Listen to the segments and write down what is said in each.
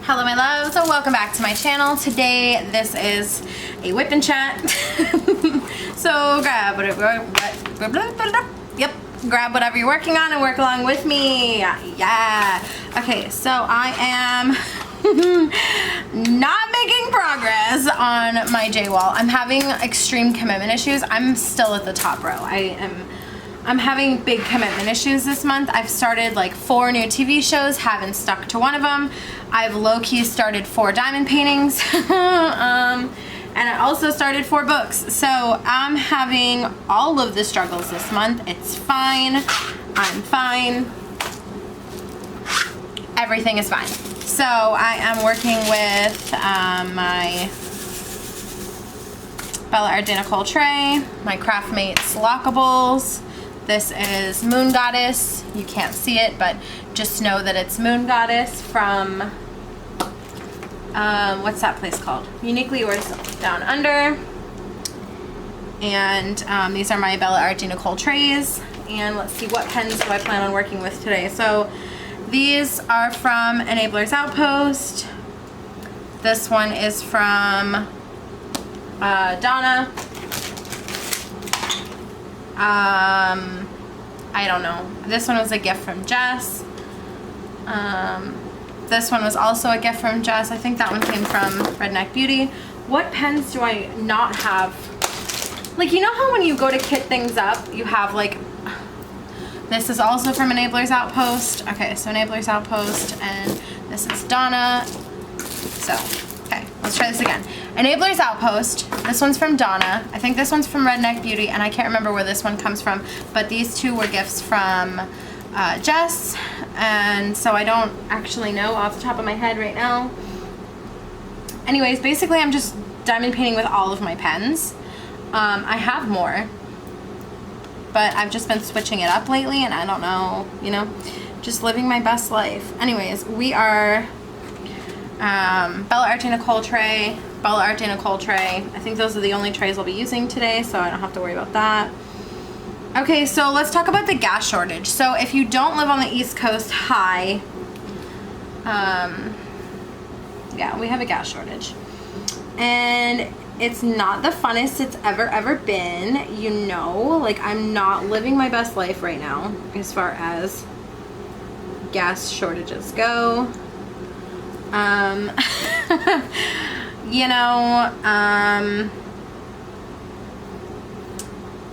Hello my loves, so welcome back to my channel. Today this is a whip and chat. So grab whatever you're working on and work along with me. Yeah. Okay, so I am not making progress on my J wall. I'm having extreme commitment issues. I'm still at the top row. I'm having big commitment issues this month. I've started like 4 new TV shows, haven't stuck to one of them. I've low-key started 4 diamond paintings. And I also started 4 books. So I'm having all of the struggles this month. It's fine. I'm fine. Everything is fine. So I am working with my Bella Art De Nicole tray, my Craftmates lockables. This is Moon Goddess. You can't see it, but just know that it's Moon Goddess from, what's that place called? Uniquely Yours Down Under. And these are my Bella Art De Nicole trays. And let's see, what pens do I plan on working with today? So these are from Enablers Outpost. This one is from Donna. I don't know. This one was a gift from Jess. This one was also a gift from Jess. I think that one came from Redneck Beauty. What pens do I not have? Like, you know how when you go to kit things up, you have like, this is also from Enablers Outpost. Okay, so Enablers Outpost, and this is Donna. So, okay, let's try this again. Enablers Outpost, this one's from Donna. I think this one's from Redneck Beauty, and I can't remember where this one comes from, but these 2 were gifts from Jess, and so I don't actually know off the top of my head right now. Anyways, basically I'm just diamond painting with all of my pens. I have more, but I've just been switching it up lately, and I don't know, you know, just living my best life. Anyways, we are Bella Art De Nicole tray, Bella Art De Nicole tray. I think those are the only trays I'll be using today, so I don't have to worry about that. Okay, so let's talk about the gas shortage. So if you don't live on the East Coast, hi. Yeah, we have a gas shortage. And it's not the funnest it's ever been, you know. Like, I'm not living my best life right now as far as gas shortages go. You know,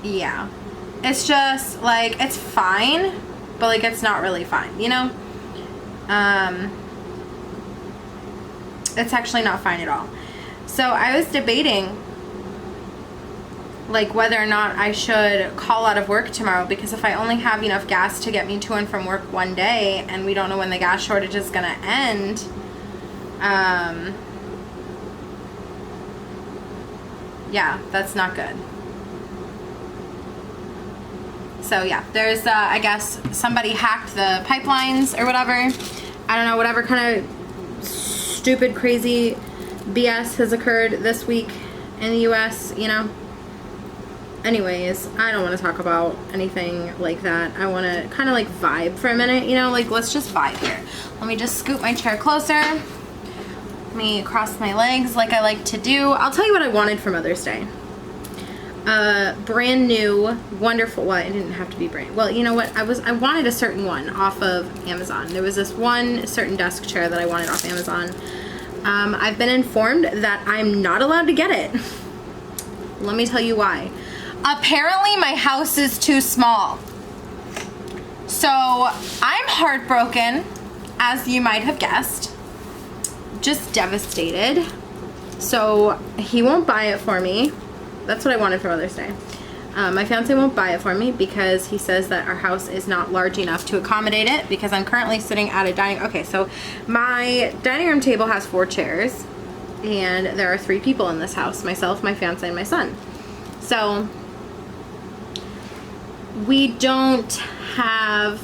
yeah, it's just like, it's fine, but like, it's not really fine, you know. It's actually not fine at all. So I was debating like whether or not I should call out of work tomorrow, because if I only have enough gas to get me to and from work one day, and we don't know when the gas shortage is gonna end, yeah, that's not good. So yeah, there's I guess somebody hacked the pipelines or whatever. I don't know, whatever kind of stupid crazy BS has occurred this week in the US, you know. Anyways, I don't want to talk about anything like that. I want to kind of like vibe for a minute, you know, like let's just vibe here. Let me just scoot my chair closer. Let me cross my legs like I like to do. I'll tell you what I wanted for Mother's Day. Brand new, wonderful, well, it didn't have to be brand, well, you know what, I wanted a certain one off of Amazon. There was this one certain desk chair that I wanted off Amazon. I've been informed that I'm not allowed to get it. Let me tell you why. Apparently my house is too small. So I'm heartbroken, as you might have guessed. Just devastated. So he won't buy it for me. That's what I wanted for Mother's Day. My fiance won't buy it for me because he says that our house is not large enough to accommodate it, because I'm currently sitting at a dining, okay, so my dining room table has 4 chairs, and there are 3 people in this house, myself, my fiance, and my son. So we don't have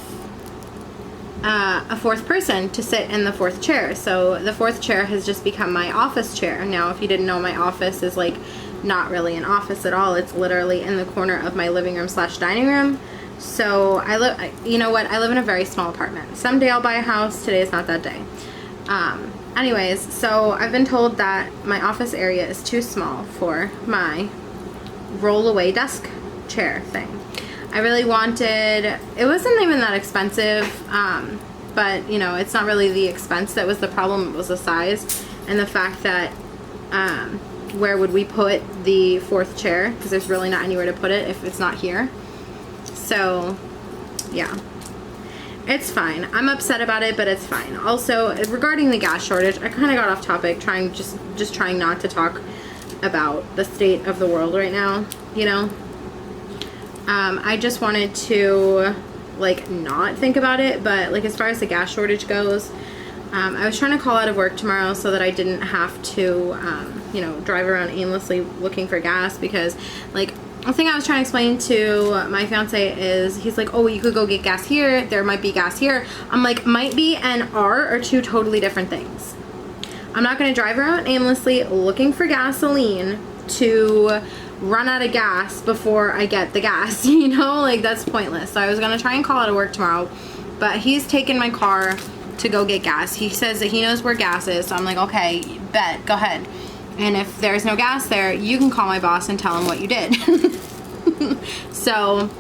a 4th person to sit in the 4th chair. So the 4th chair has just become my office chair. Now, if you didn't know, my office is like not really an office at all. It's literally in the corner of my living room / dining room. So I live, you know what, I live in a very small apartment. Someday I'll buy a house. Today is not that day. Anyways, so I've been told that my office area is too small for my roll-away desk chair thing. I really wanted, it wasn't even that expensive, but you know, it's not really the expense that was the problem, it was the size and the fact that where would we put the fourth chair, because there's really not anywhere to put it if it's not here. So yeah, it's fine. I'm upset about it, but it's fine. Also, regarding the gas shortage, I kind of got off topic, just trying not to talk about the state of the world right now, you know. I just wanted to like not think about it, but like as far as the gas shortage goes, I was trying to call out of work tomorrow so that I didn't have to you know, drive around aimlessly looking for gas, because like the thing I was trying to explain to my fiance is, he's like, oh, you could go get gas here, there might be gas here. I'm like, might be and are two totally different things. I'm not going to drive around aimlessly looking for gasoline to run out of gas before I get the gas, you know, like that's pointless. So I was gonna try and call out of work tomorrow, but he's taken my car to go get gas. He says that he knows where gas is, so I'm like, okay, bet, go ahead. And if there's no gas there, you can call my boss and tell him what you did. So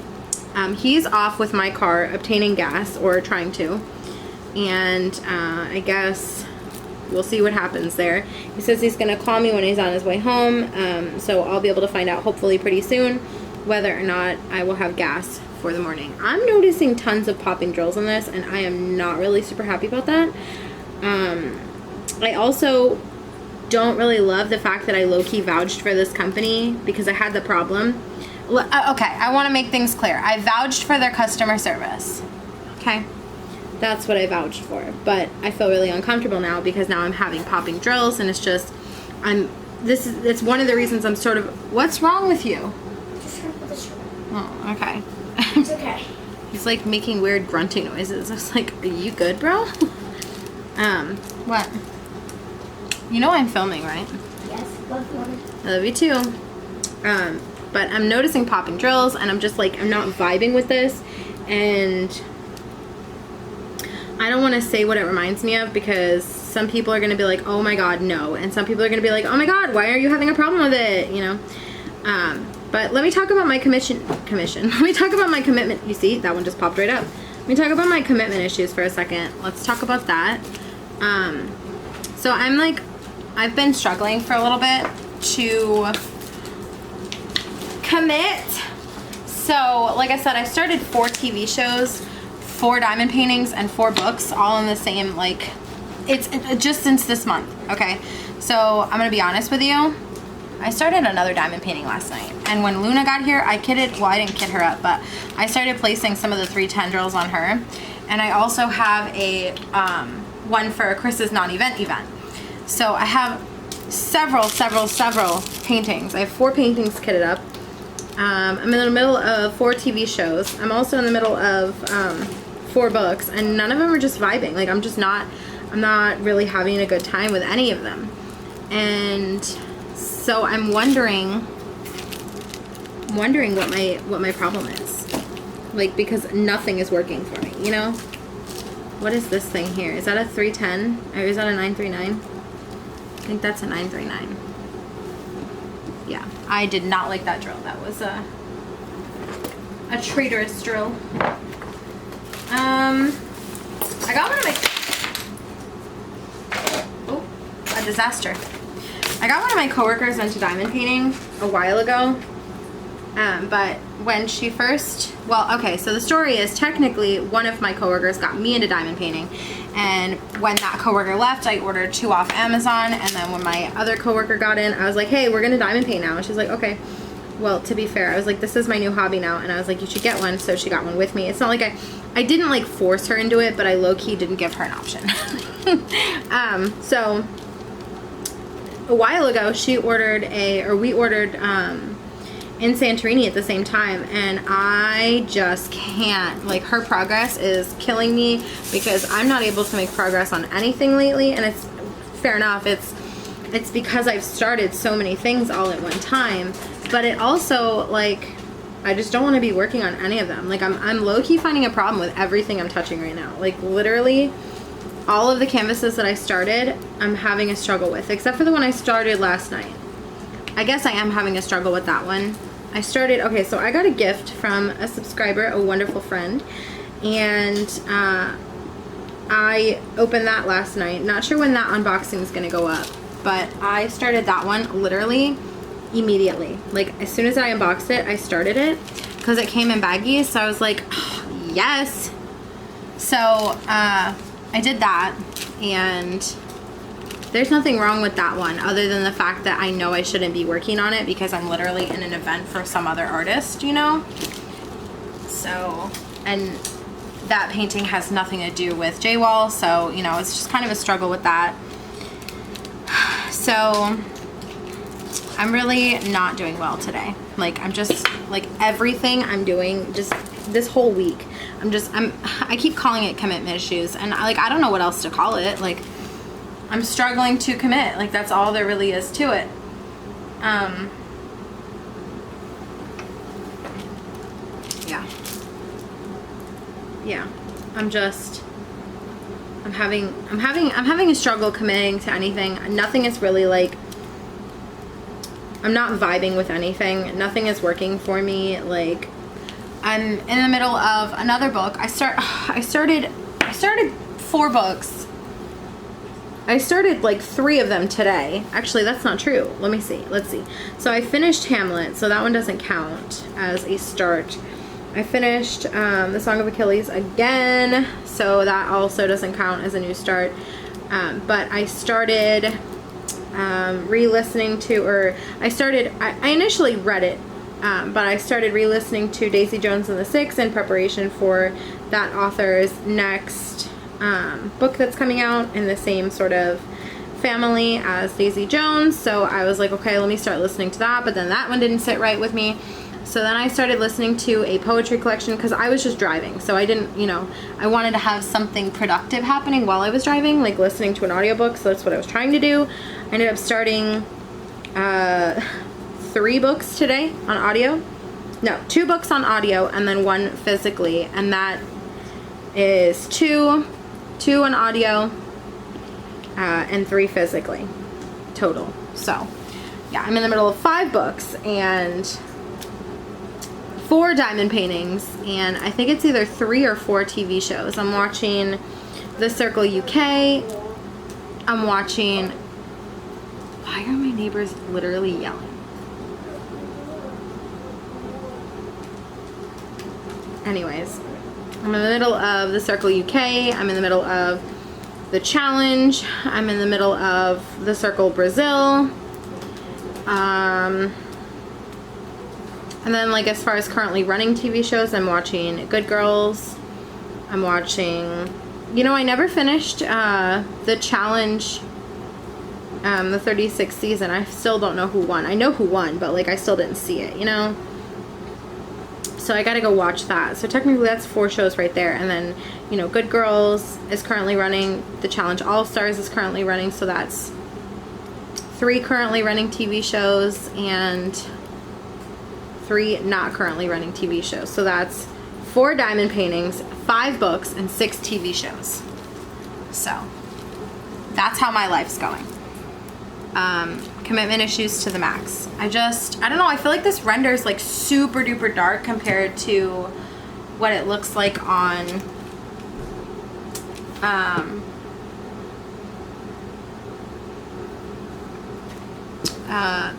he's off with my car obtaining gas, or trying to, and I guess we'll see what happens there. He says he's gonna call me when he's on his way home, so I'll be able to find out hopefully pretty soon whether or not I will have gas for the morning. I'm noticing tons of popping drills in this, and I am not really super happy about that. I also don't really love the fact that I low-key vouched for this company because I had the problem. Okay, I want to make things clear. I vouched for their customer service. Okay. That's what I vouched for, but I feel really uncomfortable now because now I'm having popping drills, and it's just, it's one of the reasons I'm sort of, what's wrong with you? Just gonna put this. Oh, okay. It's okay. He's like making weird grunting noises. I was like, are you good, bro? What? You know I'm filming, right? Yes, love you. I love you too. But I'm noticing popping drills, and I'm just like, I'm not vibing with this, and I don't want to say what it reminds me of, because some people are going to be like, oh my god, no, and some people are going to be like, oh my god, why are you having a problem with it, you know. But let me talk about my commission. Let me talk about my commitment. You see, that one just popped right up. Let me talk about my commitment issues for a second. Let's talk about that. So I'm like, I've been struggling for a little bit to commit. So like I said, I started 4 TV shows, 4 diamond paintings, and 4 books, all in the same, like, it's just since this month. Okay, so I'm gonna be honest with you, I started another diamond painting last night, and when Luna got here, I kidded, well, I didn't kid her up, but I started placing some of the 3 tendrils on her, and I also have a one for Chris's non-event event. So I have several paintings. I have 4 paintings kitted up. I'm in the middle of 4 TV shows. I'm also in the middle of 4 books, and none of them are just vibing. Like, I'm not really having a good time with any of them. And so I'm wondering what my problem is. Like, because nothing is working for me, you know? What is this thing here? Is that a 310? Or is that a 939? I think that's a 939. Yeah, I did not like that drill. That was a traitorous drill. I got one of my, oh, a disaster. I got one of my coworkers into diamond painting a while ago, but when she first, well, okay, so the story is, technically one of my coworkers got me into diamond painting, and when that coworker left, I ordered 2 off Amazon, and then when my other coworker got in, I was like, hey, we're gonna diamond paint now, and she's like, okay. Well, to be fair, I was like, this is my new hobby now, and I was like, you should get one, so she got one with me. It's not like I didn't like force her into it, but I low-key didn't give her an option. So a while ago, we ordered in Santorini at the same time, and I just can't, like, her progress is killing me because I'm not able to make progress on anything lately, and it's fair enough, it's because I've started so many things all at one time, but it also, like, I just don't want to be working on any of them. Like, I'm low-key finding a problem with everything I'm touching right now. Like, literally, all of the canvases that I started, I'm having a struggle with, except for the one I started last night. I guess I am having a struggle with that one. I started, okay, so I got a gift from a subscriber, a wonderful friend, and I opened that last night. Not sure when that unboxing is gonna go up, but I started that one literally immediately. Like, as soon as I unboxed it, I started it, because it came in baggies, so I was like, oh, yes. So, I did that, and there's nothing wrong with that one other than the fact that I know I shouldn't be working on it because I'm literally in an event for some other artist, you know? So, and that painting has nothing to do with J-Wall, so, you know, it's just kind of a struggle with that. So, I'm really not doing well today. Like, I'm just, like, everything I'm doing just this whole week, I keep calling it commitment issues, and I don't know what else to call it. Like, I'm struggling to commit. Like, that's all there really is to it. Yeah. I'm having a struggle committing to anything. Nothing is really, like, I'm not vibing with anything. Nothing is working for me. Like, I'm in the middle of another book. I started 4 books. I started like 3 of them today. Actually, that's not true. Let me see. Let's see. So I finished Hamlet, so that one doesn't count as a start. I finished The Song of Achilles again, so that also doesn't count as a new start. But I started re-listening to, or I initially read it, but I started re-listening to Daisy Jones and the Six in preparation for that author's next book that's coming out in the same sort of family as Daisy Jones. So I was like, okay, let me start listening to that, but then that one didn't sit right with me. So then I started listening to a poetry collection because I was just driving. So I didn't, you know, I wanted to have something productive happening while I was driving, like listening to an audiobook. So that's what I was trying to do. I ended up starting 3 books today on audio. No, 2 books on audio and then 1 physically. And that is 2 on audio and 3 physically total. So yeah, I'm in the middle of 5 books and 4 diamond paintings, and I think it's either 3 or 4 TV shows. I'm watching The Circle UK. I'm watching, why are my neighbors literally yelling? Anyways, I'm in the middle of The Circle UK. I'm in the middle of The Challenge. I'm in the middle of The Circle Brazil. And then, like, as far as currently running TV shows, I'm watching Good Girls. I'm watching, you know, I never finished The Challenge, the 36th season. I still don't know who won. I know who won, but, like, I still didn't see it, you know? So I gotta go watch that. So technically that's 4 shows right there. And then, you know, Good Girls is currently running. The Challenge All-Stars is currently running. So that's 3 currently running TV shows and 3 not currently running TV shows. So that's 4 diamond paintings, 5 books, and 6 TV shows. So that's how my life's going. Commitment issues to the max. I don't know, I feel like this renders like super duper dark compared to what it looks like on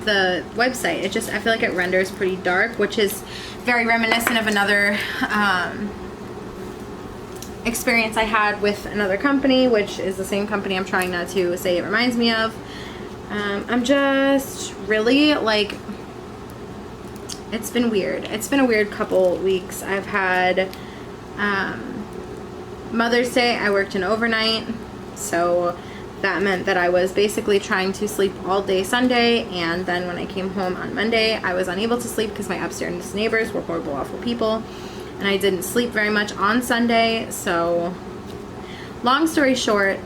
the website. I feel like it renders pretty dark, which is very reminiscent of another experience I had with another company, which is the same company I'm trying not to say it reminds me of. I'm just really, like, it's been weird. It's been a weird couple weeks. I've had Mother's Day. I worked an overnight, so that meant that I was basically trying to sleep all day Sunday, and then when I came home on Monday, I was unable to sleep because my upstairs neighbors were horrible, awful people, and I didn't sleep very much on Sunday. So long story short,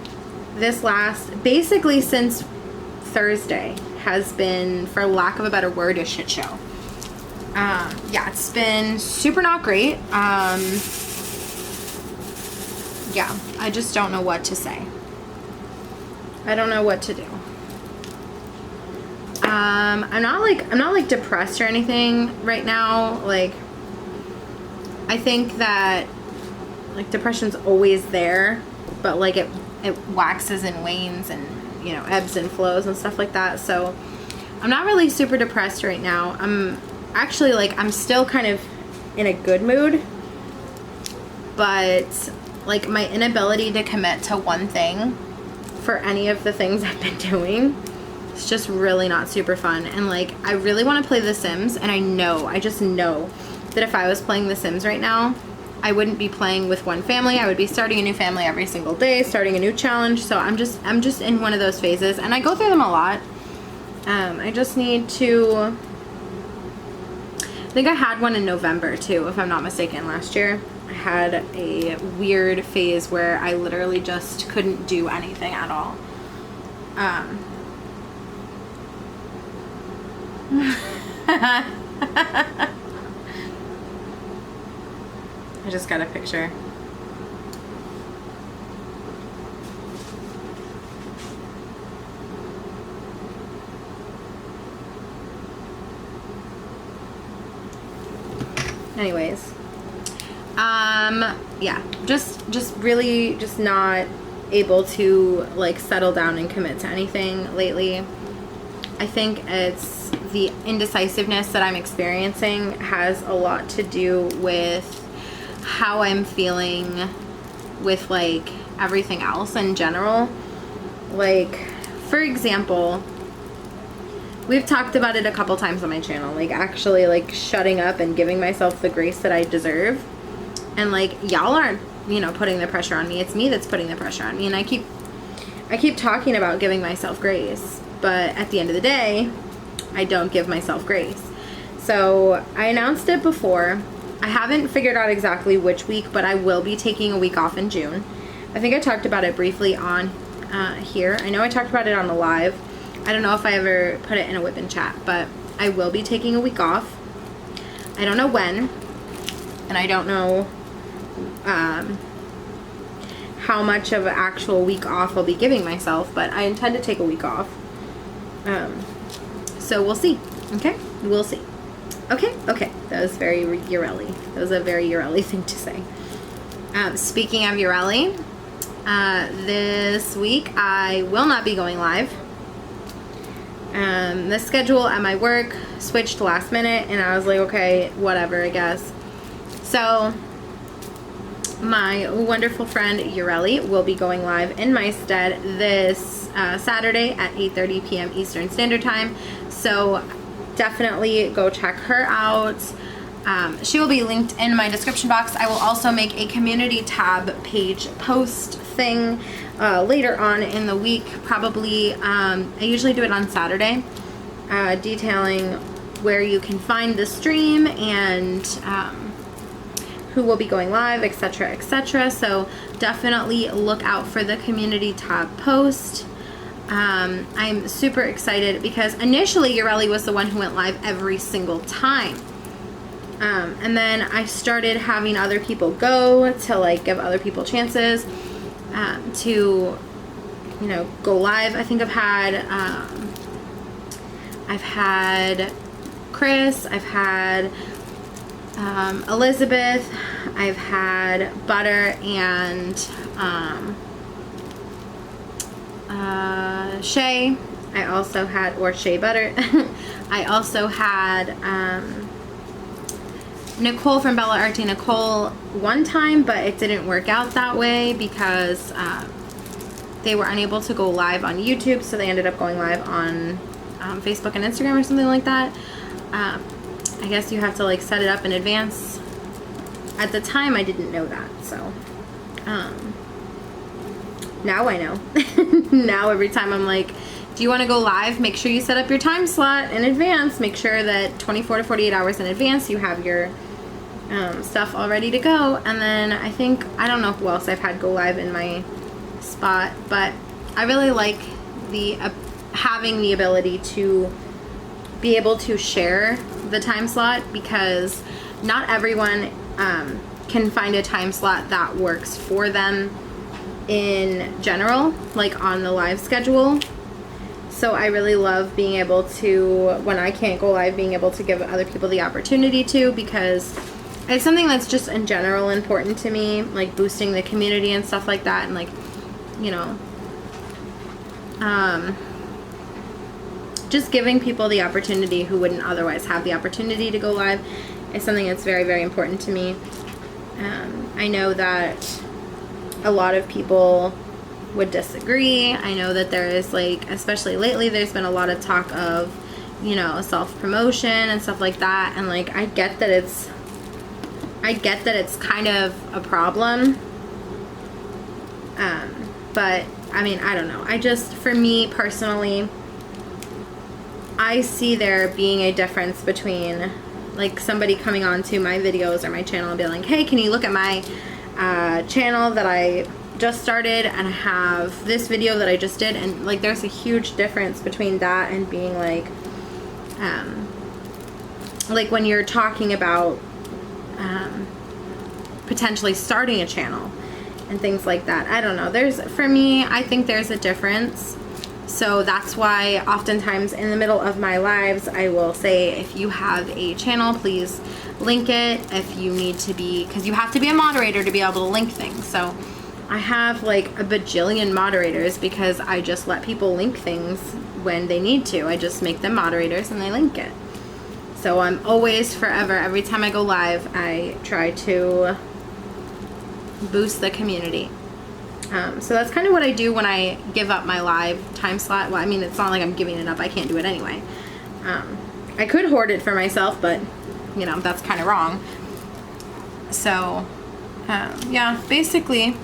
this last, basically since Thursday, has been, for lack of a better word, a shit show. Yeah, it's been super not great. yeah, I just don't know what to say. I don't know what to do. I'm not like depressed or anything right now. Like, I think that like depression's always there, but like it waxes and wanes and, you know, ebbs and flows and stuff like that. So I'm not really super depressed right now. I'm actually like, I'm still kind of in a good mood, but like my inability to commit to one thing for any of the things I've been doing, it's just really not super fun. And like, I really want to play The Sims, and I just know that if I was playing The Sims right now, I wouldn't be playing with one family. I would be starting a new family every single day, starting a new challenge. So I'm just in one of those phases, and I go through them a lot. I just need to, I think I had one in November too, if I'm not mistaken, last year. I had a weird phase where I literally just couldn't do anything at all. I just got a picture. Anyways, yeah, just really just not able to like settle down and commit to anything lately. I think it's the indecisiveness that I'm experiencing has a lot to do with how I'm feeling with like everything else in general. Like, for example, we've talked about it a couple times on my channel, like actually like shutting up and giving myself the grace that I deserve. And like, y'all aren't, you know, putting the pressure on me. It's me that's putting the pressure on me. And I keep talking about giving myself grace, but at the end of the day, I don't give myself grace. So I announced it before. I haven't figured out exactly which week, but I will be taking a week off in June. I think I talked about it briefly on here. I know I talked about it on the live. I don't know if I ever put it in a whip and chat, but I will be taking a week off. I don't know when, and I don't know how much of an actual week off I'll be giving myself, but I intend to take a week off. So we'll see. Okay, we'll see. Okay. That was very Yureli. That was a very Yureli thing to say. Speaking of Yureli, this week I will not be going live. The schedule at my work switched last minute, and I was like, okay, whatever, I guess. So my wonderful friend Yureli will be going live in my stead this Saturday at 8:30 p.m. Eastern Standard Time. So definitely go check her out. She will be linked in my description box. I will also make a community tab page post thing later on in the week, probably. I usually do it on Saturday, detailing where you can find the stream and who will be going live, etc., etc. So definitely look out for the community tab post. I'm super excited because initially Yureli was the one who went live every single time. And then I started having other people go to like give other people chances to, you know, go live. I think I've had Chris, I've had Elizabeth, I've had Butter and Shay. I also had, or Shea Butter. I also had Nicole from Bella Art De Nicole one time, but it didn't work out that way because they were unable to go live on YouTube, so they ended up going live on Facebook and Instagram or something like that. I guess you have to like set it up in advance. At the time, I didn't know that, so now I know. Now every time I'm like, do you want to go live? Make sure you set up your time slot in advance. Make sure that 24 to 48 hours in advance you have your stuff all ready to go. And then I don't know who else I've had go live in my spot, but I really like the having the ability to be able to share the time slot, because not everyone can find a time slot that works for them in general, like on the live schedule. So I really love being able to, when I can't go live, being able to give other people the opportunity to, because it's something that's just in general important to me, like boosting the community and stuff like that, and like, you know, just giving people the opportunity who wouldn't otherwise have the opportunity to go live is something that's very, very important to me. I know that a lot of people would disagree. I know that there is, like, especially lately, there's been a lot of talk of, you know, self-promotion and stuff like that, and like I get that it's kind of a problem, but I mean, I don't know. I just, for me personally, I see there being a difference between like somebody coming onto my videos or my channel and being like, hey, can you look at my channel that I just started and I have this video that I just did, and like there's a huge difference between that and being like when you're talking about potentially starting a channel and things like that. I don't know, for me, I think there's a difference. So that's why oftentimes in the middle of my lives I will say, if you have a channel, please link it. If you need to be, because you have to be a moderator to be able to link things. So I have like a bajillion moderators because I just let people link things when they need to. I just make them moderators and they link it. So I'm always, forever, every time I go live, I try to boost the community. So that's kind of what I do when I give up my live time slot. Well, I mean, it's not like I'm giving it up. I can't do it anyway. I could hoard it for myself, but, you know, that's kind of wrong. So, yeah, basically,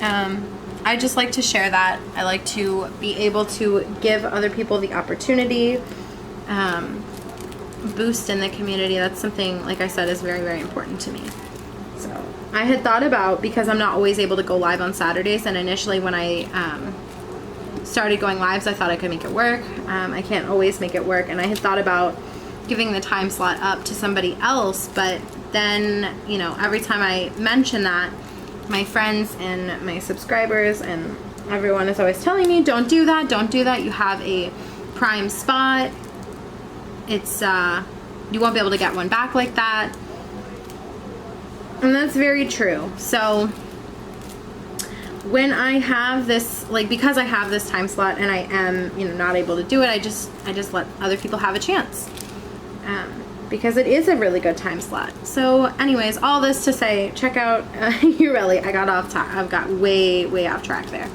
I just like to share that. I like to be able to give other people the opportunity, boost in the community. That's something, like I said, is very, very important to me. So I had thought about, because I'm not always able to go live on Saturdays, and initially when I started going lives, I thought I could make it work. I can't always make it work, and I had thought about giving the time slot up to somebody else, but then, you know, every time I mention that, my friends and my subscribers and everyone is always telling me, don't do that, don't do that. You have a prime spot. It's, you won't be able to get one back like that. And that's very true. So when I have this, like, because I have this time slot and I am, you know, not able to do it, I just let other people have a chance. Because it is a really good time slot. So anyways, all this to say, check out Yureli. I got way off track there.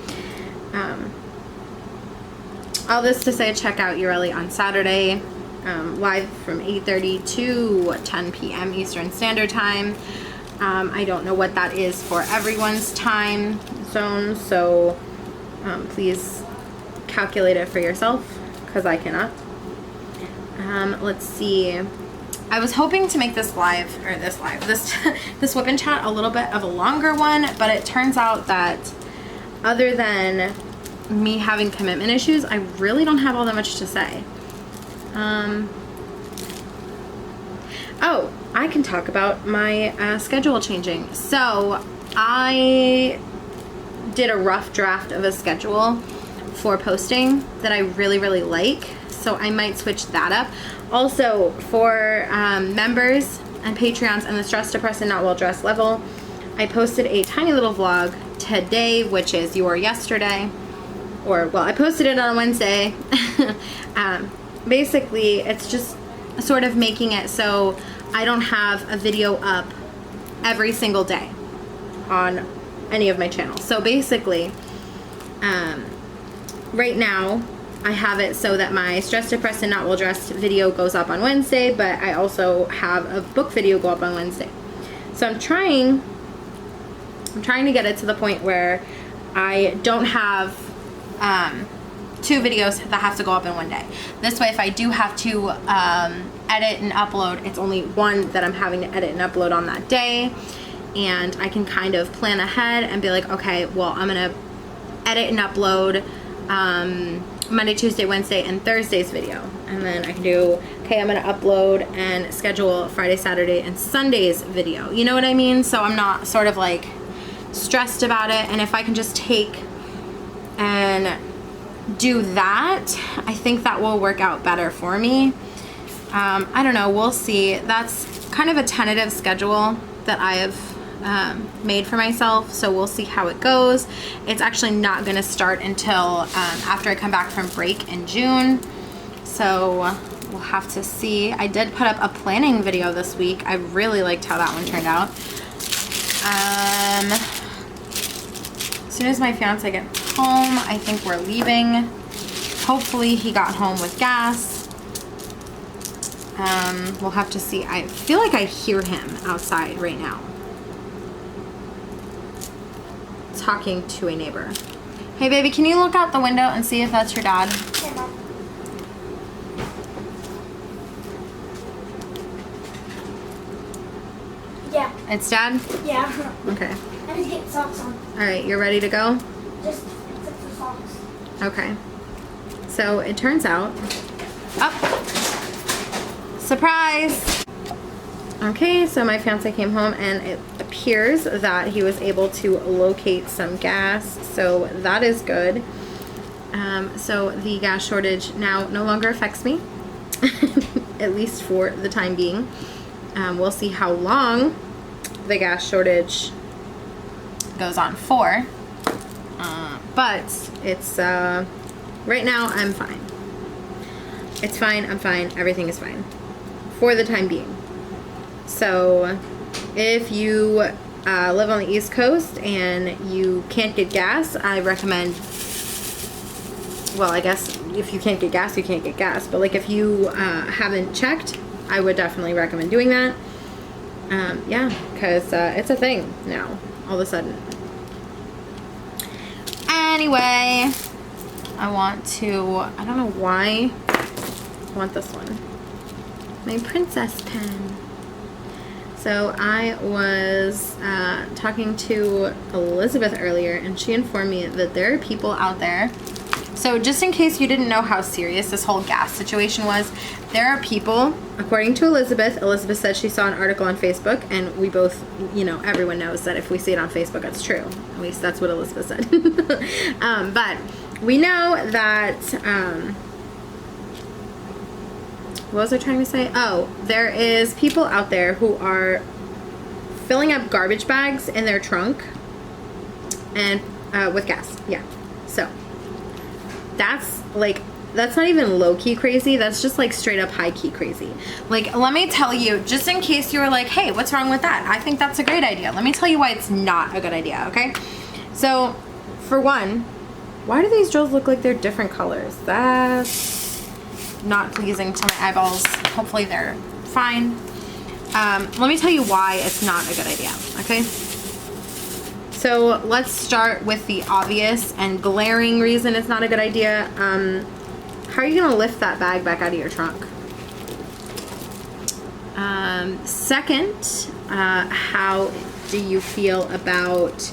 All this to say, check out Yureli on Saturday, live from 8:30 to 10 p.m. Eastern Standard Time. I don't know what that is for everyone's time zone, so please calculate it for yourself, because I cannot. Let's see. I was hoping to make this whip and chat a little bit of a longer one, but it turns out that other than me having commitment issues, I really don't have all that much to say. Oh, I can talk about my schedule changing. So I did a rough draft of a schedule for posting that I really like, so I might switch that up. Also, for members and Patreons and the Stressed, Depressed, and Not Well Dressed level, I posted a tiny little vlog today, which is your yesterday, or, well, I posted it on Wednesday. Basically, it's just sort of making it so I don't have a video up every single day on any of my channels. So basically, right now, I have it so that my Stressed, Depressed, and Not Well Dressed video goes up on Wednesday, but I also have a book video go up on Wednesday. So I'm trying to get it to the point where I don't have two videos that have to go up in one day. This way, if I do have to edit and upload, it's only one that I'm having to edit and upload on that day, and I can kind of plan ahead and be like, okay, well, I'm gonna edit and upload Monday, Tuesday, Wednesday, and Thursday's video, and then I can do okay, I'm gonna upload and schedule Friday, Saturday, and Sunday's video. You know what I mean? So I'm not sort of like stressed about it. And if I can just take and do that, I think that will work out better for me. I don't know, we'll see. That's kind of a tentative schedule that I have made for myself, so we'll see how it goes. It's actually not gonna start until after I come back from break in June, so we'll have to see. I did put up a planning video this week. I really liked how that one turned out. As soon as my fiance gets home, I think we're leaving. Hopefully he got home with gas. We'll have to see. I feel like I hear him outside right now, talking to a neighbor. Hey baby, can you look out the window and see if that's your dad? Yeah, Mom. Yeah. It's dad? Yeah. Okay. I need to get socks on. Alright, you're ready to go? Just fix the socks. Okay. So it turns out, surprise! Okay, so my fiance came home and it appears that he was able to locate some gas, so that is good. So the gas shortage now no longer affects me, at least for the time being. We'll see how long the gas shortage goes on for, but it's right now I'm fine. It's fine, I'm fine, everything is fine for the time being. So if you live on the East Coast and you can't get gas, I recommend, well, I guess if you can't get gas, you can't get gas, but like if you haven't checked, I would definitely recommend doing that. Yeah, because it's a thing now, all of a sudden. Anyway, I want to, I don't know why, I want this one. My princess pen. So I was talking to Elizabeth earlier, and she informed me that there are people out there. So just in case you didn't know how serious this whole gas situation was, there are people, according to Elizabeth said she saw an article on Facebook, and we both, you know, everyone knows that if we see it on Facebook, it's true. At least that's what Elizabeth said. But we know that, what was I trying to say? Oh, there is people out there who are filling up garbage bags in their trunk and with gas. Yeah. So that's like, that's not even low-key crazy. That's just like straight up high-key crazy. Like, let me tell you, just in case you were like, hey, what's wrong with that? I think that's a great idea. Let me tell you why it's not a good idea, okay? So, for one, why do these drills look like they're different colors? That's not pleasing to my eyeballs. Hopefully they're fine. Let me tell you why it's not a good idea, okay? So let's start with the obvious and glaring reason it's not a good idea. How are you gonna lift that bag back out of your trunk? Second, how do you feel about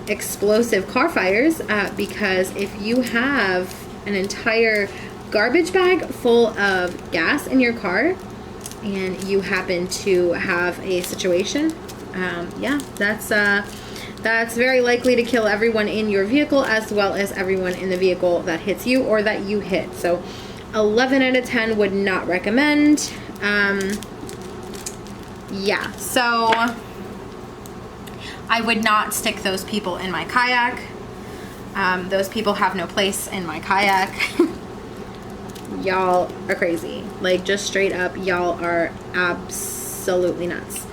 explosive car fires? Because if you have an entire garbage bag full of gas in your car and you happen to have a situation, yeah, that's very likely to kill everyone in your vehicle as well as everyone in the vehicle that hits you or that you hit. So 11 out of 10 would not recommend. Yeah, so I would not stick those people in my kayak. Those people have no place in my kayak. Y'all are crazy. Like, just straight up, y'all are absolutely nuts.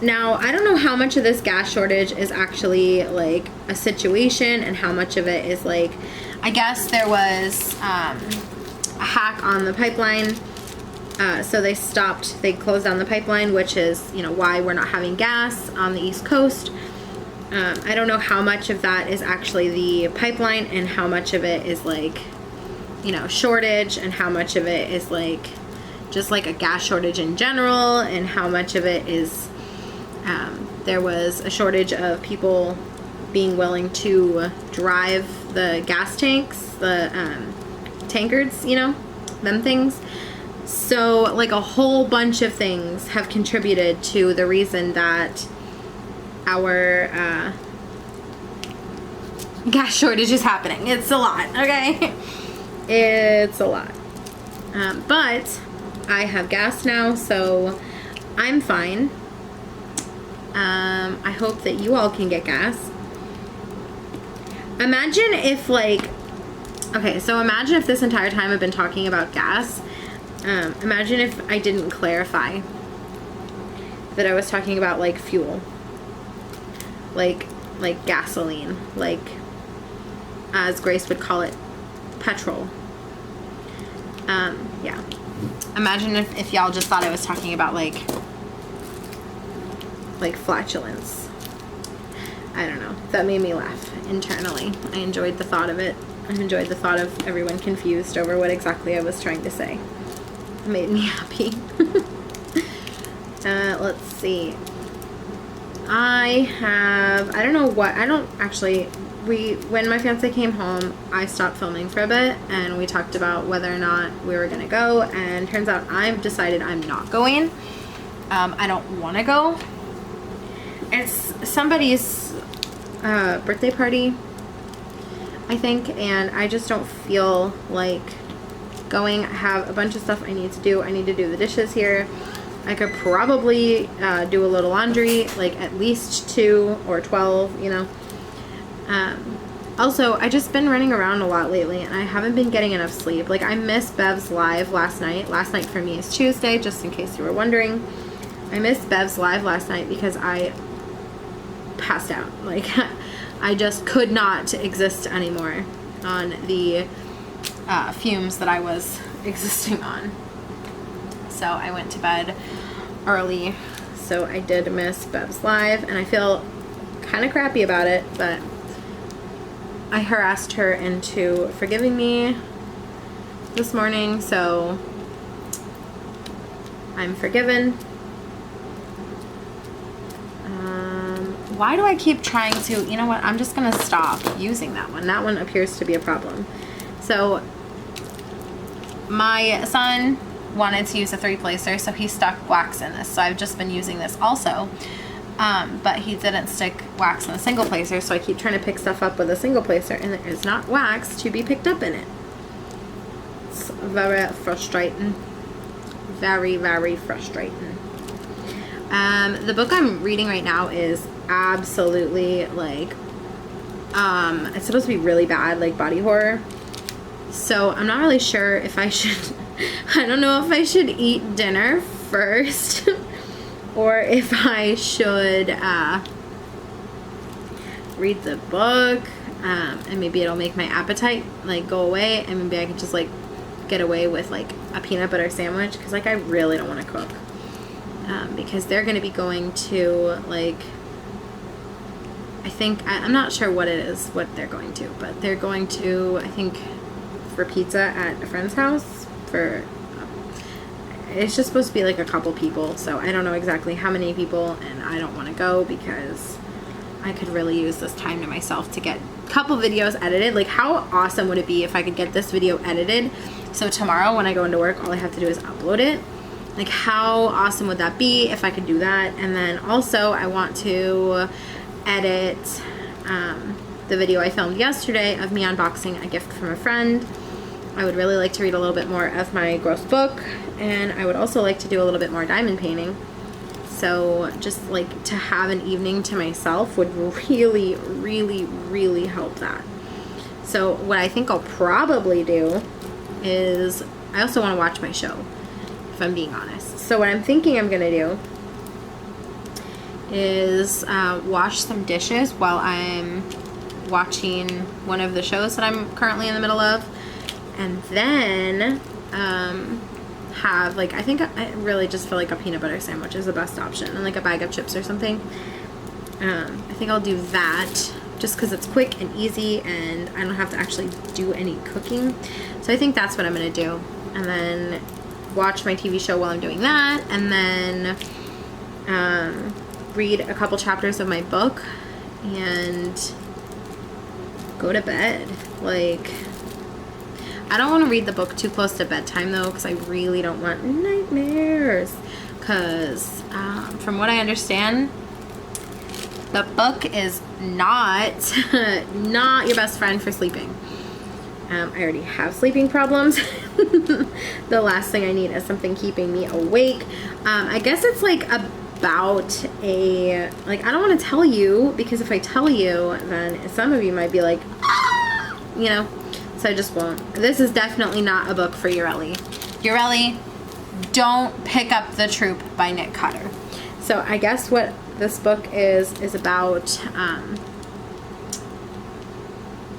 Now, I don't know how much of this gas shortage is actually like a situation and how much of it is like, I guess there was a hack on the pipeline. So they closed down the pipeline, which is, you know, why we're not having gas on the East Coast. I don't know how much of that is actually the pipeline and how much of it is like, you know, shortage, and how much of it is like just like a gas shortage in general, and how much of it is there was a shortage of people being willing to drive the gas tanks, the tankards, you know, them things. So like a whole bunch of things have contributed to the reason that our gas shortage is happening. It's a lot, okay? It's a lot. But I have gas now, so I'm fine. I hope that you all can get gas. Imagine if like, okay, so imagine if this entire time I've been talking about gas. Imagine if I didn't clarify that I was talking about like fuel, like gasoline, like as Grace would call it, petrol. Yeah. Imagine if y'all just thought I was talking about like flatulence. I don't know. That made me laugh internally. I enjoyed the thought of it. I enjoyed the thought of everyone confused over what exactly I was trying to say. It made me happy. Let's see. When my fiance came home, I stopped filming for a bit and we talked about whether or not we were gonna go, and turns out I've decided I'm not going. I don't want to go. It's somebody's birthday party, I think, and I just don't feel like going. I have a bunch of stuff I need to do. I need to do the dishes here. I could probably do a little laundry, like at least 2 or 12, you know. Also, I just been running around a lot lately and I haven't been getting enough sleep. Like, I missed Bev's live last night. Last night for me is Tuesday, just in case you were wondering. I missed Bev's live last night because I passed out. Like, I just could not exist anymore on the fumes that I was existing on. So I went to bed early. So I did miss Bev's live and I feel kind of crappy about it, but I harassed her into forgiving me this morning, so I'm forgiven. Why do I keep trying to, you know what, I'm just gonna stop using that one. That one appears to be a problem. So my son wanted to use a 3-placer, so he stuck wax in this. So I've just been using this also. But he didn't stick wax in a single placer, so I keep trying to pick stuff up with a single placer and there is not wax to be picked up in it. It's very frustrating. Very, very frustrating. The book I'm reading right now is absolutely like, it's supposed to be really bad, like body horror. So I'm not really sure if I should, I don't know if I should eat dinner first or if I should read the book, and maybe it'll make my appetite like go away, and maybe I can just like get away with like a peanut butter sandwich, because like I really don't want to cook, because they're going to be going to like, I think, I'm not sure what it is, what they're going to, but they're going to, I think, for pizza at a friend's house for, it's just supposed to be like a couple people, so I don't know exactly how many people, and I don't want to go because I could really use this time to myself to get a couple videos edited. Like, how awesome would it be if I could get this video edited, so tomorrow when I go into work, all I have to do is upload it? Like, how awesome would that be if I could do that? And then also I want to edit the video I filmed yesterday of me unboxing a gift from a friend. I would really like to read a little bit more of my gross book, and I would also like to do a little bit more diamond painting. So just like to have an evening to myself would really, really, really help that. So what I think I'll probably do is, I also want to watch my show, if I'm being honest. So what I'm thinking I'm gonna do is wash some dishes while I'm watching one of the shows that I'm currently in the middle of, and then have like, I think I really just feel like a peanut butter sandwich is the best option, and like a bag of chips or something. I think I'll do that just because it's quick and easy and I don't have to actually do any cooking. So I think that's what I'm gonna do, and then watch my TV show while I'm doing that, and then read a couple chapters of my book and go to bed. Like, I don't want to read the book too close to bedtime though, because I really don't want nightmares. Because from what I understand, the book is not not your best friend for sleeping. I already have sleeping problems. The last thing I need is something keeping me awake. I guess it's like about a, like, I don't want to tell you, because if I tell you, then some of you might be like, ah! You know, so I just won't. This is definitely not a book for Yureli. Yureli, don't pick up The Troop by Nick Cutter. So I guess what this book is about,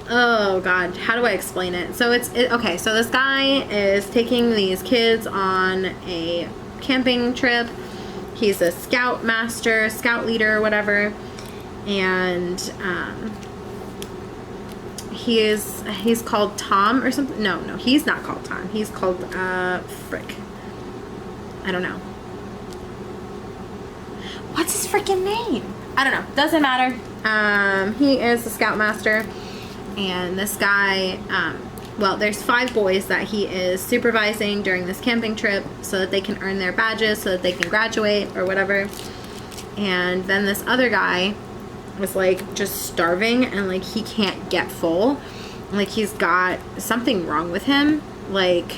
oh god, how do I explain it? So okay, so this guy is taking these kids on a camping trip. He's a scout master, scout leader, whatever, and he's called Tom or something. No, he's not called Tom. He's called frick, I don't know. What's his freaking name? I don't know. Doesn't matter. He is the scoutmaster, and this guy, well, there's 5 boys that he is supervising during this camping trip so that they can earn their badges, so that they can graduate or whatever. And then this other guy was like just starving, and like he can't get full. Like he's got something wrong with him. Like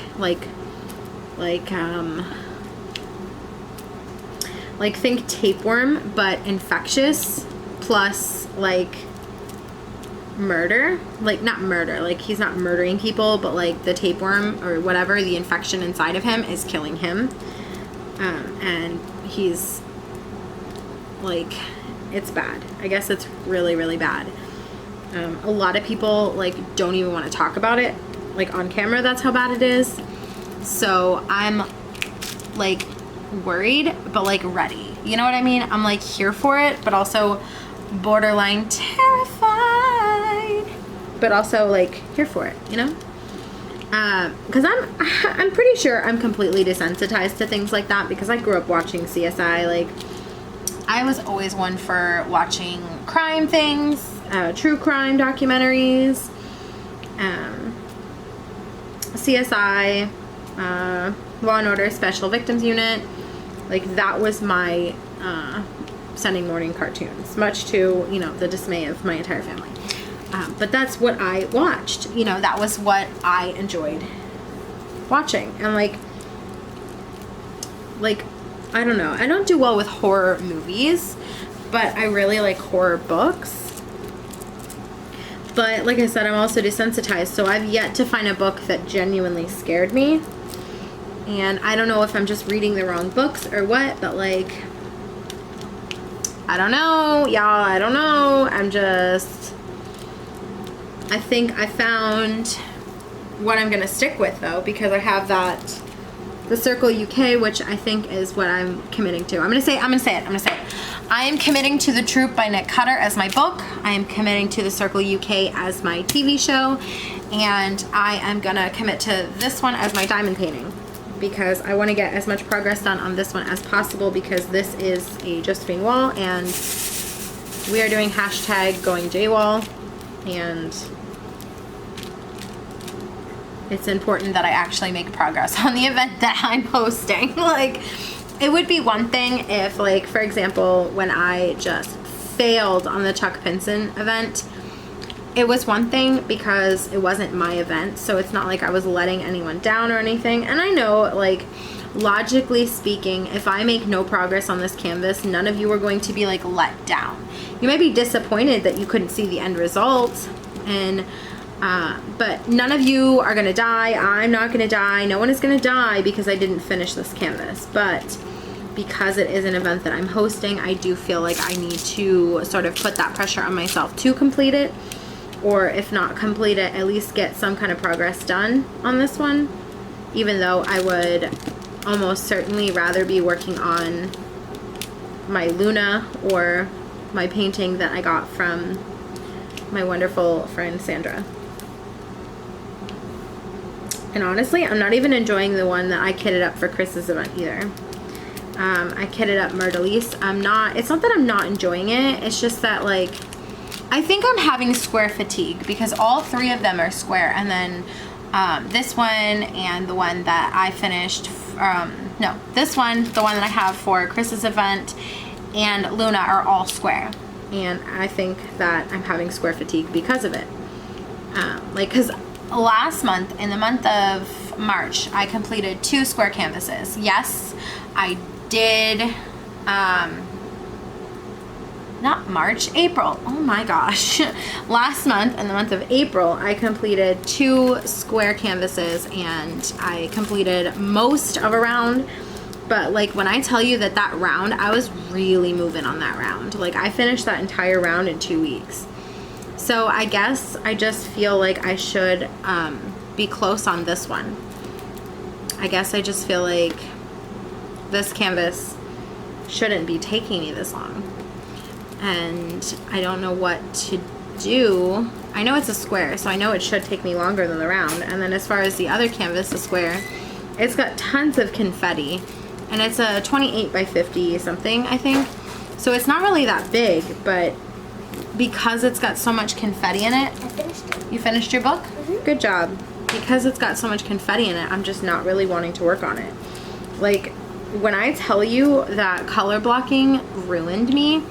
think tapeworm, but infectious, plus like murder. Like not murder, like he's not murdering people, but like the tapeworm or whatever, the infection inside of him is killing him. And he's like, it's bad. I guess it's really, really bad. A lot of people like don't even want to talk about it like on camera. That's how bad it is. So I'm like worried, but like ready. You know what I mean? I'm like here for it, but also borderline terrified, but also like here for it, you know? Because I'm pretty sure I'm completely desensitized to things like that, because I grew up watching CSI. Like I was always one for watching crime things, true crime documentaries, CSI, Law and Order Special Victims Unit. Like that was my Sunday morning cartoons, much to, you know, the dismay of my entire family. But that's what I watched. You know, that was what I enjoyed watching. And like I don't know, I don't do well with horror movies, but I really like horror books. But like I said, I'm also desensitized, so I've yet to find a book that genuinely scared me. And I don't know if I'm just reading the wrong books or what, but like, I don't know, y'all, I don't know. I think I found what I'm gonna stick with though, because I have the Circle UK, which I think is what I'm committing to. I'm gonna say it. I am committing to The Troop by Nick Cutter as my book. I am committing to the Circle UK as my TV show. And I am gonna commit to this one as my diamond painting, because I want to get as much progress done on this one as possible, because this is a Josephine wall and we are doing hashtag going JWall, and it's important that I actually make progress on the event that I'm hosting. Like, it would be one thing if, like, for example, when I just failed on the Chuck Pinson event, it was one thing because it wasn't my event, so it's not like I was letting anyone down or anything. And I know, like, logically speaking, if I make no progress on this canvas, none of you are going to be, like, let down. You might be disappointed that you couldn't see the end result, and but none of you are gonna die. I'm not gonna die. No one is gonna die because I didn't finish this canvas. But because it is an event that I'm hosting, I do feel like I need to sort of put that pressure on myself to complete it, or if not complete it, at least get some kind of progress done on this one, even though I would almost certainly rather be working on my Luna or my painting that I got from my wonderful friend Sandra. And honestly, I'm not even enjoying the one that I kitted up for Chris's event either. I kitted up Myrtleise. It's not that I'm not enjoying it, it's just that, like, I think I'm having square fatigue because all 3 of them are square, and then This one and the one that I finished, no, this one, the one that I have for Chris's event, and Luna are all square. And I think that I'm having square fatigue because of it. Like, cause last month, in the month of March, I completed 2 square canvases. Yes, I did, not March, April. Oh my gosh. Last month, in the month of April, I completed 2 square canvases and I completed most of a round. But like when I tell you that round, I was really moving on that round. Like I finished that entire round in 2 weeks. So I guess I just feel like I should be close on this one. I guess I just feel like this canvas shouldn't be taking me this long. And I don't know what to do. I know it's a square, so I know it should take me longer than the round. And then as far as the other canvas, the square, it's got tons of confetti. And it's a 28 by 50 something, I think. So it's not really that big, but because it's got so much confetti in it. I finished it. You finished your book? Mm-hmm. Good job. Because it's got so much confetti in it, I'm just not really wanting to work on it. Like, when I tell you that color blocking ruined me,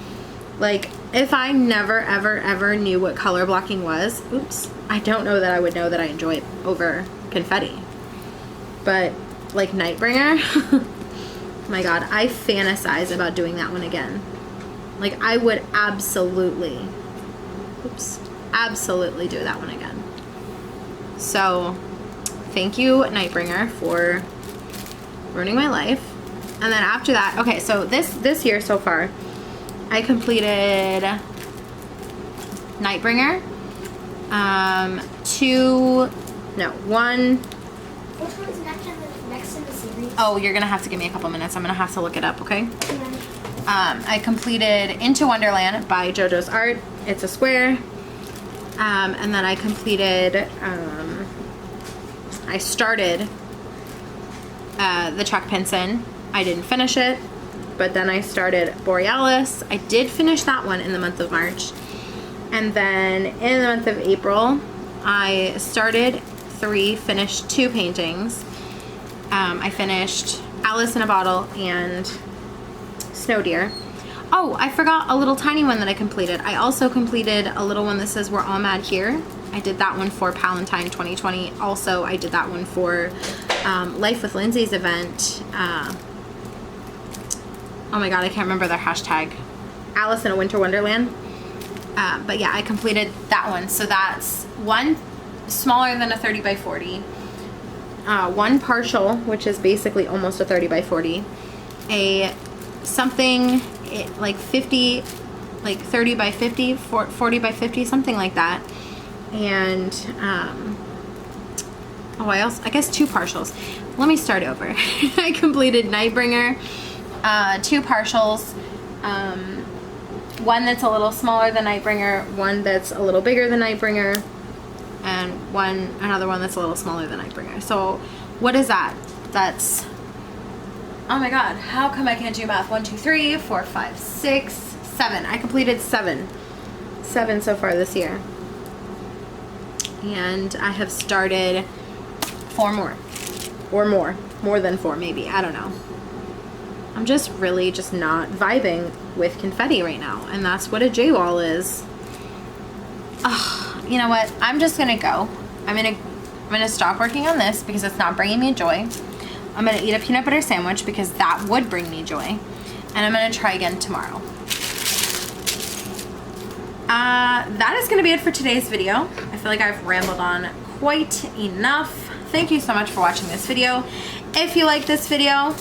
like, if I never, ever, ever knew what color blocking was, oops, I don't know that I would know that I enjoy it over confetti. But, like, Nightbringer, oh my god, I fantasize about doing that one again. Like, I would absolutely, oops, absolutely do that one again. So, thank you, Nightbringer, for ruining my life. And then after that, okay, so this year so far, I completed Nightbringer, 1. Which one is next in the series? Oh, you're gonna have to give me a couple minutes. I'm gonna have to look it up, okay? I completed Into Wonderland by JoJo's Art. It's a square. And then I completed, I started the Chuck Pinson. I didn't finish it, but then I started Borealis. I did finish that one in the month of March. And then in the month of April, I started 3, finished 2 paintings. I finished Alice in a Bottle and Snow Deer. Oh, I forgot a little tiny one that I completed. I also completed a little one that says We're All Mad Here. I did that one for Palentine 2020. Also, I did that one for Life with Lindsay's event. Oh my god, I can't remember their hashtag. Alice in a Winter Wonderland. But yeah, I completed that one. So that's one smaller than a 30 by 40. One partial, which is basically almost a 30 by 40. A something like 50, like 30 by 50, 40 by 50, something like that. And I guess 2 partials. Let me start over. I completed Nightbringer, 2 partials, one that's a little smaller than Nightbringer, one that's a little bigger than Nightbringer, and another one that's a little smaller than Nightbringer. So what is that? That's, oh my god, how come I can't do math? 1, 2, 3, 4, 5, 6, 7. I completed 7 so far this year. And I have started 4 more. Or more than 4 maybe, I don't know. I'm just really just not vibing with confetti right now, and that's what a J-wall is. Ugh, you know what? I'm just gonna go. I'm gonna stop working on this because it's not bringing me joy. I'm gonna eat a peanut butter sandwich because that would bring me joy, and I'm gonna try again tomorrow. That is gonna be it for today's video. I feel like I've rambled on quite enough. Thank you so much for watching this video. If you like this video,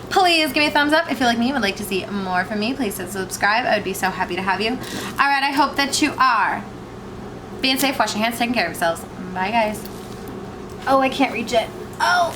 please give me a thumbs up. If you like me and would like to see more from me, please hit subscribe. I would be so happy to have you. Alright, I hope that you are being safe, washing hands, taking care of yourselves. Bye, guys. Oh, I can't reach it. Oh.